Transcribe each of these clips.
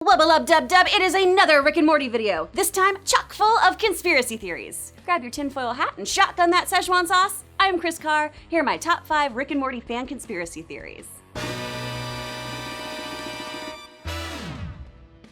Wubba-lub-dub-dub, it is another Rick and Morty video, this time chock full of conspiracy theories. Grab your tinfoil hat and shotgun that Szechuan sauce. I'm Chris Carr, here are my top 5 Rick and Morty fan conspiracy theories.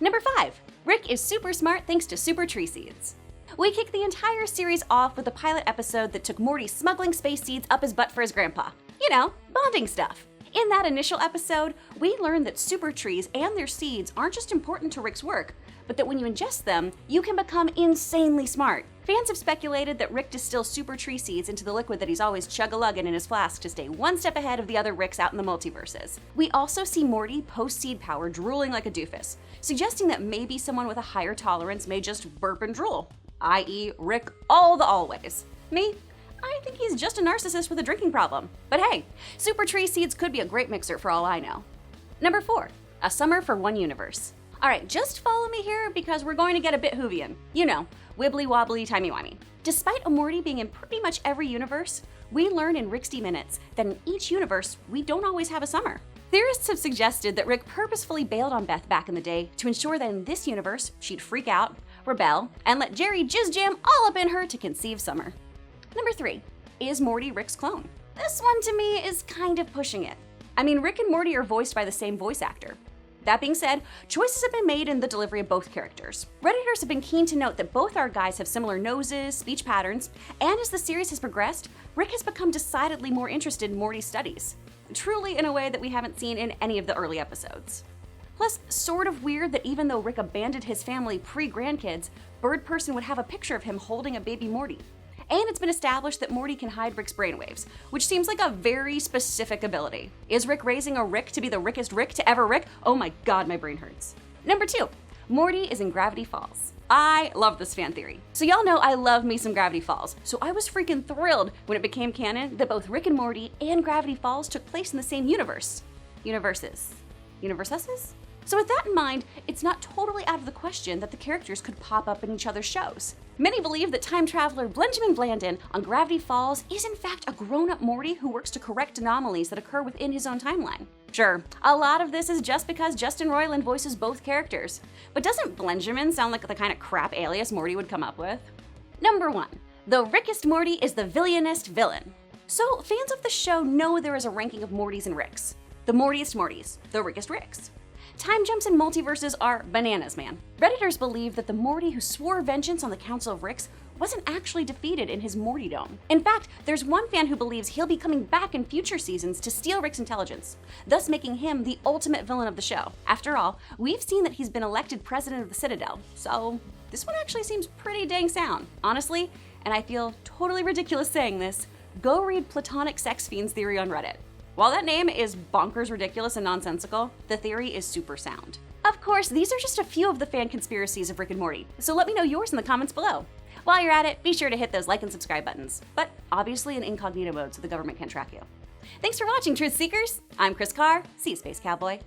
Number 5. Rick is super smart thanks to super tree seeds. We kick the entire series off with a pilot episode that took Morty smuggling space seeds up his butt for his grandpa. You know, bonding stuff. In that initial episode, we learned that super trees and their seeds aren't just important to Rick's work, but that when you ingest them, you can become insanely smart. Fans have speculated that Rick distills super tree seeds into the liquid that he's always chug-a-lugging in his flask to stay one step ahead of the other Ricks out in the multiverses. We also see Morty post-seed power drooling like a doofus, suggesting that maybe someone with a higher tolerance may just burp and drool, i.e. Rick all the always. Me? I think he's just a narcissist with a drinking problem. But hey, super tree seeds could be a great mixer for all I know. Number 4. A summer for one universe. Alright, just follow me here because we're going to get a bit Whovian. You know, wibbly-wobbly, timey-wimey. Despite a Morty being in pretty much every universe, we learn in Rick's minutes that in each universe, we don't always have a summer. Theorists have suggested that Rick purposefully bailed on Beth back in the day to ensure that in this universe, she'd freak out, rebel, and let Jerry jizz jam all up in her to conceive summer. Number 3. Is Morty Rick's clone? This one to me is kind of pushing it. I mean, Rick and Morty are voiced by the same voice actor. That being said, choices have been made in the delivery of both characters. Redditors have been keen to note that both our guys have similar noses, speech patterns, and as the series has progressed, Rick has become decidedly more interested in Morty's studies. Truly in a way that we haven't seen in any of the early episodes. Plus, sort of weird that even though Rick abandoned his family pre-grandkids, Bird Person would have a picture of him holding a baby Morty. And it's been established that Morty can hide Rick's brainwaves, which seems like a very specific ability. Is Rick raising a Rick to be the Rickest Rick to ever Rick? Oh my god, my brain hurts. Number 2. Morty is in Gravity Falls. I love this fan theory. So y'all know I love me some Gravity Falls, so I was freaking thrilled when it became canon that both Rick and Morty and Gravity Falls took place in the same universe. Universes? So with that in mind, it's not totally out of the question that the characters could pop up in each other's shows. Many believe that time traveler Benjamin Blandon on Gravity Falls is in fact a grown-up Morty who works to correct anomalies that occur within his own timeline. Sure, a lot of this is just because Justin Roiland voices both characters, but doesn't Benjamin sound like the kind of crap alias Morty would come up with? Number 1. The Rickest Morty is the Villian-est villain. So fans of the show know there is a ranking of Mortys and Ricks. The Mortiest Mortys, the Rickest Ricks. Time jumps in multiverses are bananas, man. Redditors believe that the Morty who swore vengeance on the Council of Ricks wasn't actually defeated in his Mortydome. In fact, there's one fan who believes he'll be coming back in future seasons to steal Rick's intelligence, thus making him the ultimate villain of the show. After all, we've seen that he's been elected president of the Citadel, so this one actually seems pretty dang sound. Honestly, and I feel totally ridiculous saying this, go read Platonic Sex Fiends theory on Reddit. While that name is bonkers ridiculous and nonsensical, the theory is super sound. Of course, these are just a few of the fan conspiracies of Rick and Morty, so let me know yours in the comments below. While you're at it, be sure to hit those like and subscribe buttons, but obviously in incognito mode so the government can't track you. Thanks for watching, Truth Seekers! I'm Chris Carr, see you, Space Cowboy.